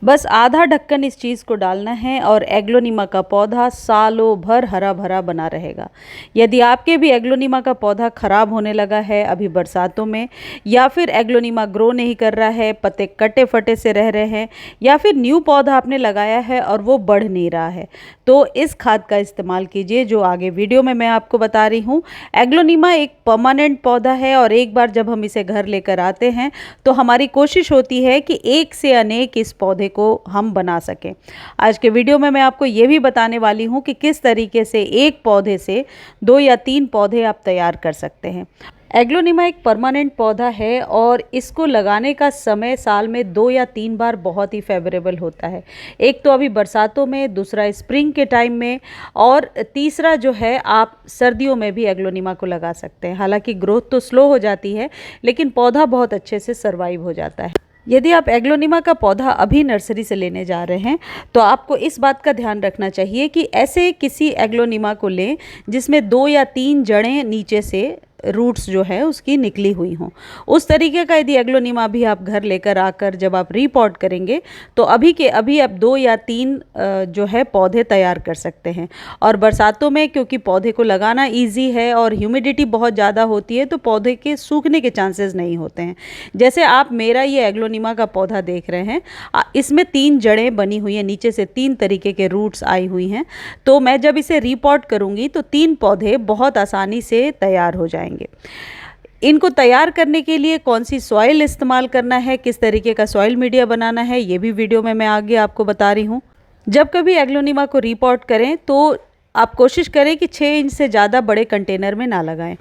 बस आधा ढक्कन इस चीज़ को डालना है और एग्लोनिमा का पौधा सालों भर हरा भरा बना रहेगा। यदि आपके भी एग्लोनिमा का पौधा ख़राब होने लगा है अभी बरसातों में, या फिर एग्लोनिमा ग्रो नहीं कर रहा है, पत्ते कटे फटे से रह रहे हैं, या फिर न्यू पौधा आपने लगाया है और वो बढ़ नहीं रहा है, तो इस खाद का इस्तेमाल कीजिए जो आगे वीडियो में मैं आपको बता रही हूँ। एग्लोनिमा एक परमानेंट पौधा है और एक बार जब हम इसे घर लेकर आते हैं तो हमारी कोशिश होती है कि एक से अनेक इस पौधे को हम बना सकें। आज के वीडियो में मैं आपको ये भी बताने वाली हूँ कि किस तरीके से एक पौधे से 2 या 3 पौधे आप तैयार कर सकते हैं। एग्लोनिमा एक परमानेंट पौधा है और इसको लगाने का समय साल में 2 या 3 बार बहुत ही फेवरेबल होता है। एक तो अभी बरसातों में, दूसरा स्प्रिंग के टाइम में, और तीसरा जो है आप सर्दियों में भी एग्लोनिमा को लगा सकते हैं। हालांकि ग्रोथ तो स्लो हो जाती है लेकिन पौधा बहुत अच्छे से सर्वाइव हो जाता है। यदि आप एग्लोनिमा का पौधा अभी नर्सरी से लेने जा रहे हैं तो आपको इस बात का ध्यान रखना चाहिए कि ऐसे किसी एग्लोनिमा को लें जिसमें 2 या 3 जड़ें नीचे से रूट्स जो है उसकी निकली हुई हों। उस तरीके का यदि एग्लोनिमा भी आप घर लेकर आकर जब आप रीपॉट करेंगे तो अभी के अभी आप 2 या 3 जो है पौधे तैयार कर सकते हैं। और बरसातों में क्योंकि पौधे को लगाना इजी है और ह्यूमिडिटी बहुत ज़्यादा होती है तो पौधे के सूखने के चांसेस नहीं होते हैं। जैसे आप मेरा ये एग्लोनिमा का पौधा देख रहे हैं, इसमें 3 जड़ें बनी हुई हैं, नीचे से 3 तरीके के रूट्स आई हुई हैं। तो मैं जब इसे रीपॉट करूँगी तो 3 पौधे बहुत आसानी से तैयार हो जाएंगे। इनको तैयार करने के लिए कौन सी सॉइल इस्तेमाल करना है, किस तरीके का सॉइल मीडिया बनाना है, ये भी वीडियो में मैं आगे आपको बता रही हूँ। जब कभी एग्लोनिमा को रीपॉट करें तो आप कोशिश करें कि 6 इंच से ज़्यादा बड़े कंटेनर में ना लगाएं।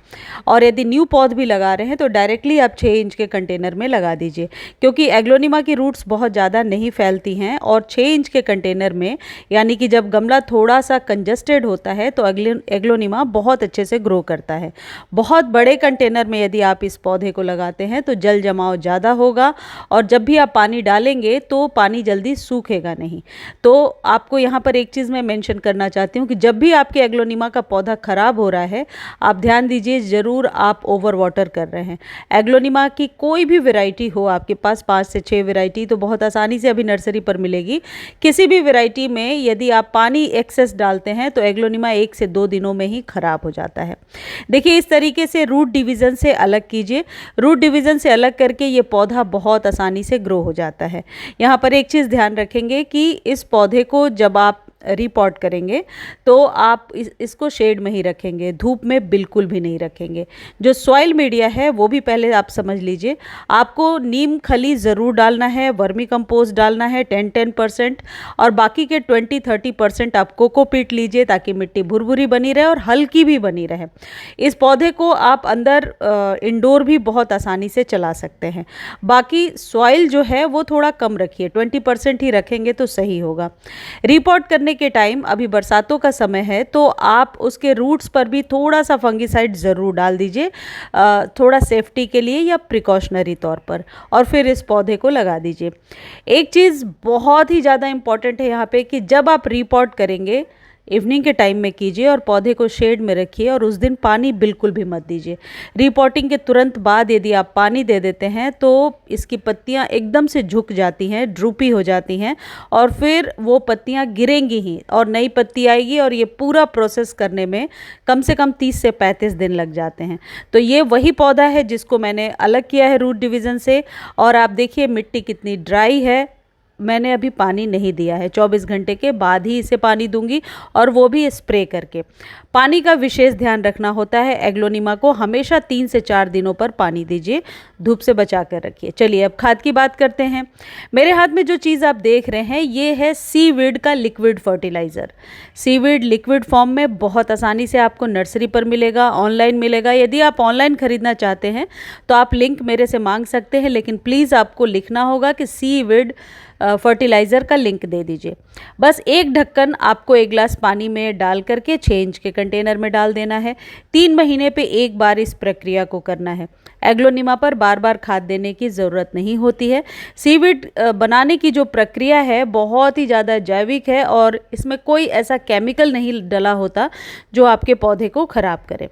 और यदि न्यू पौध भी लगा रहे हैं तो डायरेक्टली आप 6 इंच के कंटेनर में लगा दीजिए, क्योंकि एग्लोनिमा की रूट्स बहुत ज़्यादा नहीं फैलती हैं। और 6 इंच के कंटेनर में, यानी कि जब गमला थोड़ा सा कंजस्टेड होता है तो एग्लोनिमा बहुत अच्छे से ग्रो करता है। बहुत बड़े कंटेनर में यदि आप इस पौधे को लगाते हैं तो जल जमाव ज़्यादा होगा और जब भी आप पानी डालेंगे तो पानी जल्दी सूखेगा नहीं। तो आपको यहाँ पर एक चीज़ मैं मेंशन करना चाहती हूँ कि जब भी आपके एग्लोनिमा का पौधा खराब हो रहा है आप ध्यान दीजिए, ज़रूर आप ओवर वाटर कर रहे हैं। एग्लोनिमा की कोई भी वैरायटी हो आपके पास, 5 से 6 वैरायटी तो बहुत आसानी से अभी नर्सरी पर मिलेगी। किसी भी वैरायटी में यदि आप पानी एक्सेस डालते हैं तो एग्लोनिमा 1 से 2 दिनों में ही खराब हो जाता है। देखिए, इस तरीके से रूट डिवीज़न से अलग कीजिए। रूट डिवीज़न से अलग करके ये पौधा बहुत आसानी से ग्रो हो जाता है। यहाँ पर एक चीज़ ध्यान रखेंगे कि इस पौधे को जब आप रीपॉट करेंगे तो आप इसको शेड में ही रखेंगे, धूप में बिल्कुल भी नहीं रखेंगे। जो सॉइल मीडिया है वो भी पहले आप समझ लीजिए। आपको नीम खली ज़रूर डालना है, वर्मी कंपोस्ट डालना है 10-10%, और बाकी के 20-30% आप कोकोपीट लीजिए ताकि मिट्टी भुरभुरी बनी रहे और हल्की भी बनी रहे। इस पौधे को आप अंदर इंडोर भी बहुत आसानी से चला सकते हैं। बाकी सॉइल जो है वो थोड़ा कम रखिए, 20% ही रखेंगे तो सही होगा। रीपॉट करने के टाइम, अभी बरसातों का समय है, तो आप उसके रूट्स पर भी थोड़ा सा फंगीसाइड ज़रूर डाल दीजिए, थोड़ा सेफ्टी के लिए या प्रिकॉशनरी तौर पर, और फिर इस पौधे को लगा दीजिए। एक चीज़ बहुत ही ज़्यादा इम्पॉर्टेंट है यहाँ पे कि जब आप रीपॉट करेंगे इवनिंग के टाइम में कीजिए और पौधे को शेड में रखिए और उस दिन पानी बिल्कुल भी मत दीजिए। रीपॉटिंग के तुरंत बाद यदि आप पानी दे देते हैं तो इसकी पत्तियां एकदम से झुक जाती हैं, ड्रूपी हो जाती हैं, और फिर वो पत्तियां गिरेंगी ही और नई पत्ती आएगी, और ये पूरा प्रोसेस करने में कम से कम 30 से 35 दिन लग जाते हैं। तो ये वही पौधा है जिसको मैंने अलग किया है रूट डिवीज़न से। और आप देखिए मिट्टी कितनी ड्राई है, मैंने अभी पानी नहीं दिया है, 24 घंटे के बाद ही इसे पानी दूंगी, और वो भी स्प्रे करके। पानी का विशेष ध्यान रखना होता है। एग्लोनिमा को हमेशा 3 से 4 दिनों पर पानी दीजिए, धूप से बचा कर रखिए। चलिए अब खाद की बात करते हैं। मेरे हाथ में जो चीज़ आप देख रहे हैं ये है सीवीड का liquid fertiliser. Seaweed liquid form में बहुत आसानी से आपको नर्सरी पर मिलेगा, ऑनलाइन मिलेगा। यदि आप ऑनलाइन खरीदना चाहते हैं तो आप लिंक मेरे से मांग सकते हैं, लेकिन प्लीज़ आपको लिखना होगा कि सीवीड फर्टिलाइज़र का लिंक दे दीजिए। बस 1 ढक्कन आपको 1 गिलास पानी में डाल करके 6 इंच के कंटेनर में डाल देना है। 3 महीने पे एक बार इस प्रक्रिया को करना है। एग्लोनिमा पर बार बार खाद देने की ज़रूरत नहीं होती है। सीवीड बनाने की जो प्रक्रिया है बहुत ही ज़्यादा जैविक है और इसमें कोई ऐसा केमिकल नहीं डला होता जो आपके पौधे को ख़राब करे।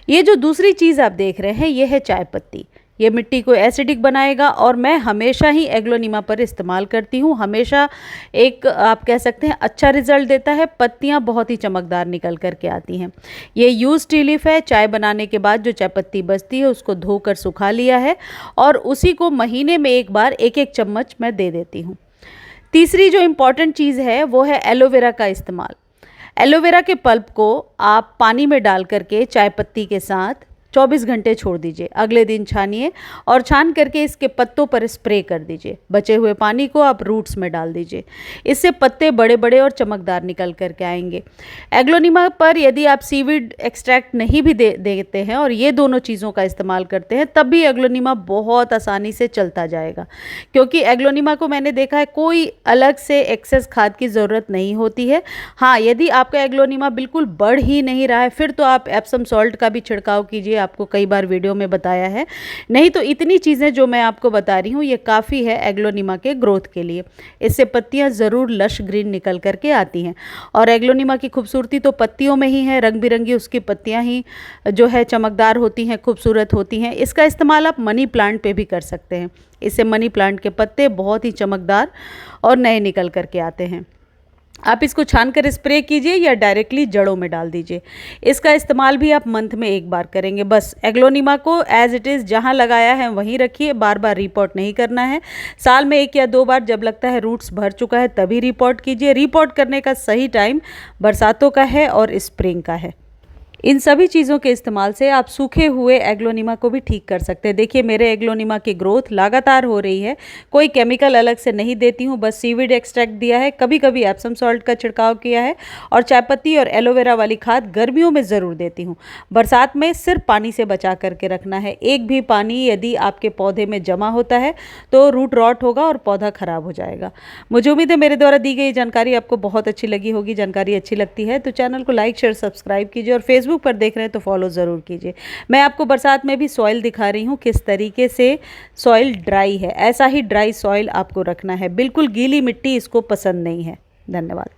ये जो दूसरी चीज़ आप देख रहे हैं ये है चाय पत्ती। ये मिट्टी को एसिडिक बनाएगा और मैं हमेशा ही एग्लोनिमा पर इस्तेमाल करती हूँ। हमेशा एक आप कह सकते हैं अच्छा रिजल्ट देता है। पत्तियाँ बहुत ही चमकदार निकल कर के आती हैं। ये यूज टी लीफ है। चाय बनाने के बाद जो चाय पत्ती बचती है उसको धोकर सुखा लिया है और उसी को महीने में एक बार 1-1 चम्मच मैं दे देती हूँ। तीसरी जो इम्पॉर्टेंट चीज़ है वो है एलोवेरा का इस्तेमाल। एलोवेरा के पल्प को आप पानी में डाल करके चाय पत्ती के साथ 24 घंटे छोड़ दीजिए। अगले दिन छानिए और छान करके इसके पत्तों पर स्प्रे कर दीजिए। बचे हुए पानी को आप रूट्स में डाल दीजिए। इससे पत्ते बड़े बड़े और चमकदार निकल करके आएंगे। एग्लोनिमा पर यदि आप सीवीड एक्सट्रैक्ट नहीं भी देते हैं और ये दोनों चीज़ों का इस्तेमाल करते हैं तब भी एग्लोनिमा बहुत आसानी से चलता जाएगा, क्योंकि एग्लोनिमा को मैंने देखा है कोई अलग से एक्सेस खाद की ज़रूरत नहीं होती है। हाँ, यदि आपका एग्लोनिमा बिल्कुल बढ़ ही नहीं रहा है फिर तो आप एप्सम सॉल्ट का भी छिड़काव कीजिए, आपको कई बार वीडियो में बताया है। नहीं तो इतनी चीज़ें जो मैं आपको बता रही हूँ ये काफ़ी है एग्लोनिमा के ग्रोथ के लिए। इससे पत्तियाँ ज़रूर लश ग्रीन निकल करके आती हैं और एग्लोनिमा की खूबसूरती तो पत्तियों में ही है। रंग बिरंगी उसकी पत्तियाँ ही जो है चमकदार होती हैं, खूबसूरत होती हैं। इसका इस्तेमाल आप मनी प्लांट पे भी कर सकते हैं। इससे मनी प्लांट के पत्ते बहुत ही चमकदार और नए निकल करके आते हैं। आप इसको छान कर स्प्रे कीजिए या डायरेक्टली जड़ों में डाल दीजिए। इसका इस्तेमाल भी आप मंथ में एक बार करेंगे। बस एग्लोनिमा को एज इट इज़ जहाँ लगाया है वहीं रखिए, बार बार रिपोर्ट नहीं करना है। साल में 1 या 2 बार जब लगता है रूट्स भर चुका है तभी रिपोर्ट कीजिए। रिपोर्ट करने का सही टाइम बरसातों का है और स्प्रिंग का है। इन सभी चीज़ों के इस्तेमाल से आप सूखे हुए एग्लोनिमा को भी ठीक कर सकते हैं। देखिए मेरे एग्लोनिमा की ग्रोथ लगातार हो रही है। कोई केमिकल अलग से नहीं देती हूँ, बस सीवीड एक्सट्रैक्ट दिया है, कभी कभी एप्सम सॉल्ट का छिड़काव किया है और चायपत्ती और एलोवेरा वाली खाद गर्मियों में ज़रूर देती हूँ। बरसात में सिर्फ पानी से बचा करके रखना है। एक भी पानी यदि आपके पौधे में जमा होता है तो रूट रॉट होगा और पौधा ख़राब हो जाएगा। मुझे उम्मीद है मेरे द्वारा दी गई जानकारी आपको बहुत अच्छी लगी होगी। जानकारी अच्छी लगती है तो चैनल को लाइक शेयर सब्सक्राइब कीजिए और फेसबुक पर देख रहे हैं तो फॉलो ज़रूर कीजिए। मैं आपको बरसात में भी सॉइल दिखा रही हूँ किस तरीके से सॉइल ड्राई है। ऐसा ही ड्राई सॉइल आपको रखना है, बिल्कुल गीली मिट्टी इसको पसंद नहीं है। धन्यवाद।